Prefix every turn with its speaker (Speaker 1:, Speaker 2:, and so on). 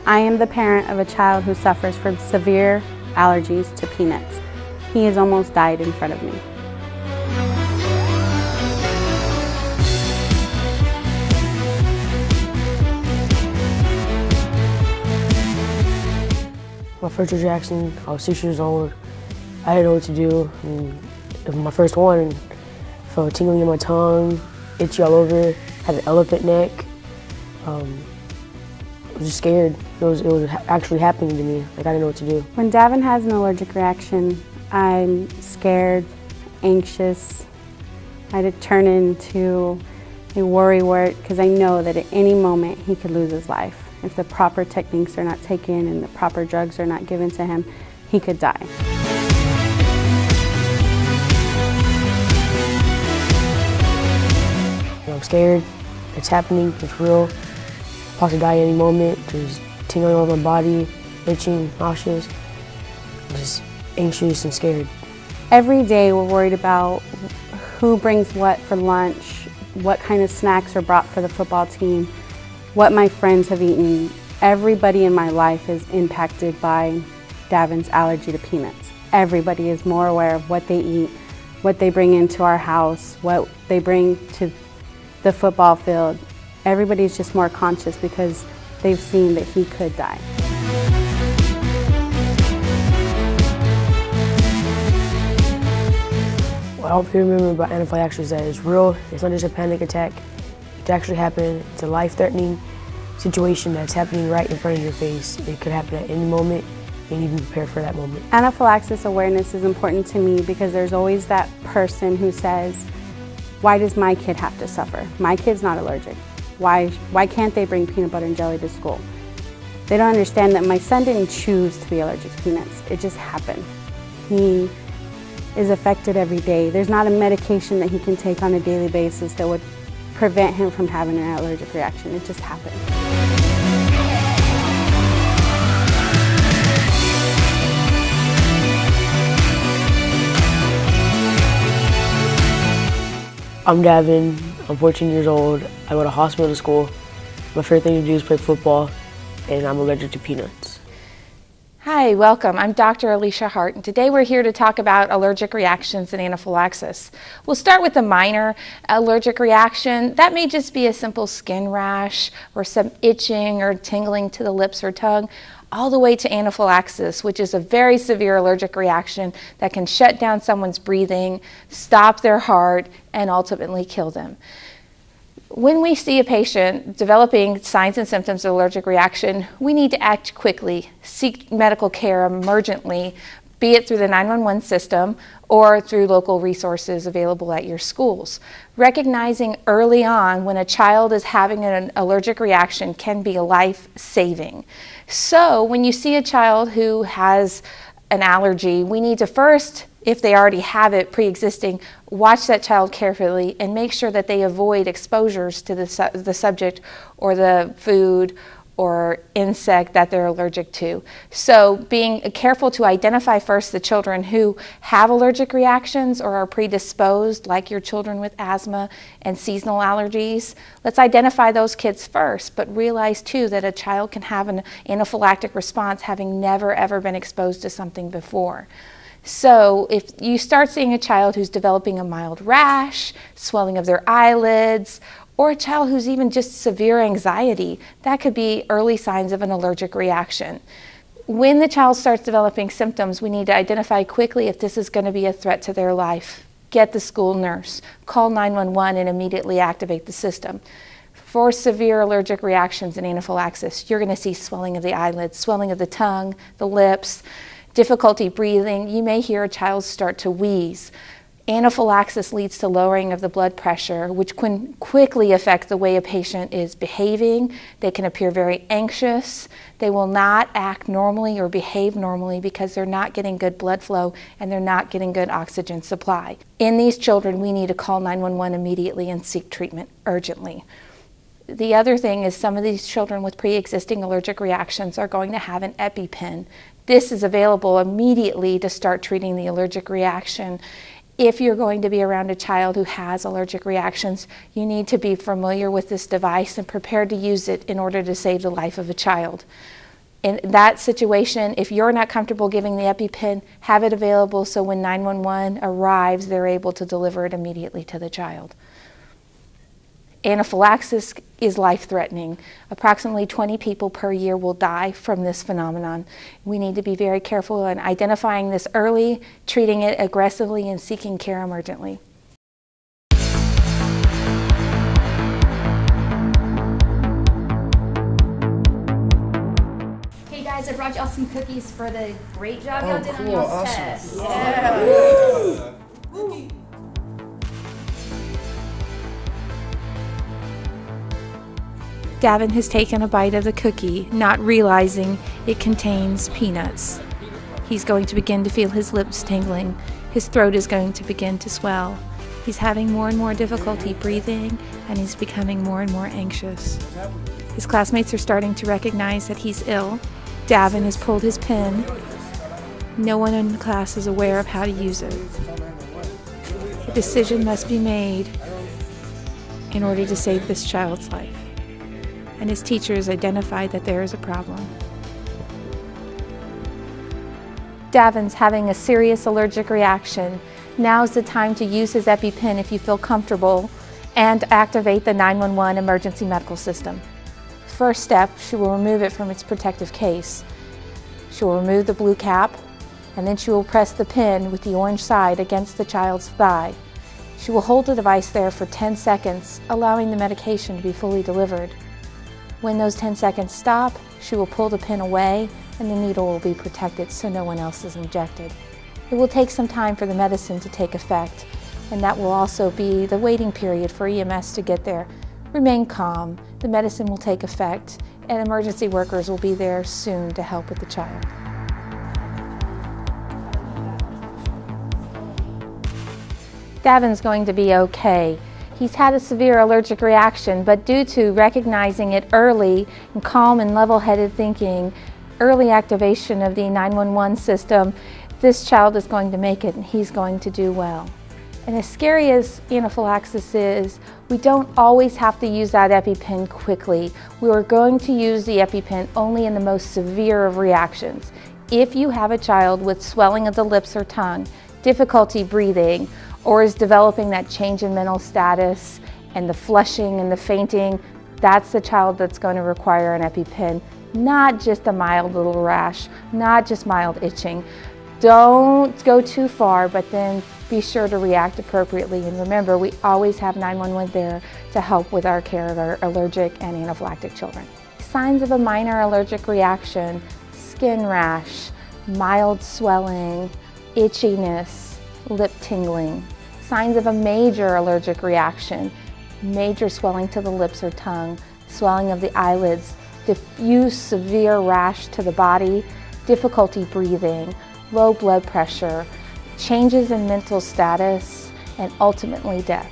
Speaker 1: I am the parent of a child who suffers from severe allergies to peanuts. He has almost died in front of me.
Speaker 2: My first reaction, I was 6 years old. I didn't know what to do. It was my first one. I felt tingling in my tongue, itchy all over, had an elephant neck. I was just scared. It was actually happening to me. Like, I didn't know what to do.
Speaker 1: When Davin has an allergic reaction, I'm scared, anxious. I turn into a worrywart because I know that at any moment he could lose his life. If the proper techniques are not taken and the proper drugs are not given to him, he could die.
Speaker 2: I'm scared. It's happening. It's real. I'm about to die any moment. There's tingling all over my body, itching, nauseous. I'm just anxious and scared.
Speaker 1: Every day we're worried about who brings what for lunch, what kind of snacks are brought for the football team, what my friends have eaten. Everybody in my life is impacted by Davin's allergy to peanuts. Everybody is more aware of what they eat, what they bring into our house, what they bring to the football field. Everybody's just more conscious because they've seen that he could die.
Speaker 2: What I hope you remember about anaphylaxis is that it's real. It's not just a panic attack. It actually happened. It's a life-threatening situation that's happening right in front of your face. It could happen at any moment, and you need to prepare for that moment.
Speaker 1: Anaphylaxis awareness is important to me because there's always that person who says, why does my kid have to suffer? My kid's not allergic. Why can't they bring peanut butter and jelly to school? They don't understand that my son didn't choose to be allergic to peanuts. It just happened. He is affected every day. There's not a medication that he can take on a daily basis that would prevent him from having an allergic reaction. It just happened.
Speaker 2: I'm Davin. I'm 14 years old. I go to hospital school. My favorite thing to do is play football, and I'm allergic to peanuts.
Speaker 3: Hi, welcome. I'm Dr. Alicia Hart, and today we're here to talk about allergic reactions and anaphylaxis. We'll start with a minor allergic reaction. That may just be a simple skin rash or some itching or tingling to the lips or tongue, all the way to anaphylaxis, which is a very severe allergic reaction that can shut down someone's breathing, stop their heart, and ultimately kill them. When we see a patient developing signs and symptoms of allergic reaction, we need to act quickly, seek medical care emergently, be it through the 911 system or through local resources available at your schools. Recognizing early on when a child is having an allergic reaction can be life-saving. So when you see a child who has an allergy, we need to first, if they already have it pre-existing, watch that child carefully and make sure that they avoid exposures to the subject or the food or insect that they're allergic to. So being careful to identify first the children who have allergic reactions or are predisposed, like your children with asthma and seasonal allergies. Let's identify those kids first, but realize too that a child can have an anaphylactic response having never ever been exposed to something before. So if you start seeing a child who's developing a mild rash, swelling of their eyelids, or a child who's even just severe anxiety, that could be early signs of an allergic reaction. When the child starts developing symptoms, we need to identify quickly if this is going to be a threat to their life. Get the school nurse, call 911 and immediately activate the system. For severe allergic reactions and anaphylaxis, you're going to see swelling of the eyelids, swelling of the tongue, the lips, difficulty breathing. You may hear a child start to wheeze. Anaphylaxis leads to lowering of the blood pressure, which can quickly affect the way a patient is behaving. They can appear very anxious. They will not act normally or behave normally because they're not getting good blood flow and they're not getting good oxygen supply. In these children, we need to call 911 immediately and seek treatment urgently. The other thing is some of these children with pre-existing allergic reactions are going to have an EpiPen. This is available immediately to start treating the allergic reaction. If you're going to be around a child who has allergic reactions, you need to be familiar with this device and prepared to use it in order to save the life of a child. In that situation, if you're not comfortable giving the EpiPen, have it available so when 911 arrives, they're able to deliver it immediately to the child. Anaphylaxis is life-threatening. Approximately 20 people per year will die from this phenomenon. We need to be very careful in identifying this early, treating it aggressively, and seeking care emergently.
Speaker 4: Hey guys, I brought y'all some cookies for the great job y'all did on y'all's test.
Speaker 5: Yeah.
Speaker 3: Davin has taken a bite of the cookie, not realizing it contains peanuts. He's going to begin to feel his lips tingling. His throat is going to begin to swell. He's having more and more difficulty breathing, and he's becoming more and more anxious. His classmates are starting to recognize that he's ill. Davin has pulled his pen. No one in the class is aware of how to use it. A decision must be made in order to save this child's life. And his teachers identified that there is a problem. Davin's having a serious allergic reaction. Now's the time to use his EpiPen if you feel comfortable and activate the 911 emergency medical system. First step, she will remove it from its protective case. She will remove the blue cap, and then she will press the pen with the orange side against the child's thigh. She will hold the device there for 10 seconds, allowing the medication to be fully delivered. When those 10 seconds stop, she will pull the pin away and the needle will be protected so no one else is injected. It will take some time for the medicine to take effect, and that will also be the waiting period for EMS to get there. Remain calm. The medicine will take effect, and emergency workers will be there soon to help with the child. Davin's going to be okay. He's had a severe allergic reaction, but due to recognizing it early and calm and level-headed thinking, early activation of the 911 system, this child is going to make it and he's going to do well. And as scary as anaphylaxis is, we don't always have to use that EpiPen quickly. We are going to use the EpiPen only in the most severe of reactions. If you have a child with swelling of the lips or tongue, difficulty breathing, or is developing that change in mental status and the flushing and the fainting, that's the child that's going to require an EpiPen, not just a mild little rash, not just mild itching. Don't go too far, but then be sure to react appropriately. And remember, we always have 911 there to help with our care of our allergic and anaphylactic children. Signs of a minor allergic reaction: skin rash, mild swelling, itchiness, lip tingling. Signs of a major allergic reaction: major swelling to the lips or tongue, swelling of the eyelids, diffuse severe rash to the body, difficulty breathing, low blood pressure, changes in mental status, and ultimately death.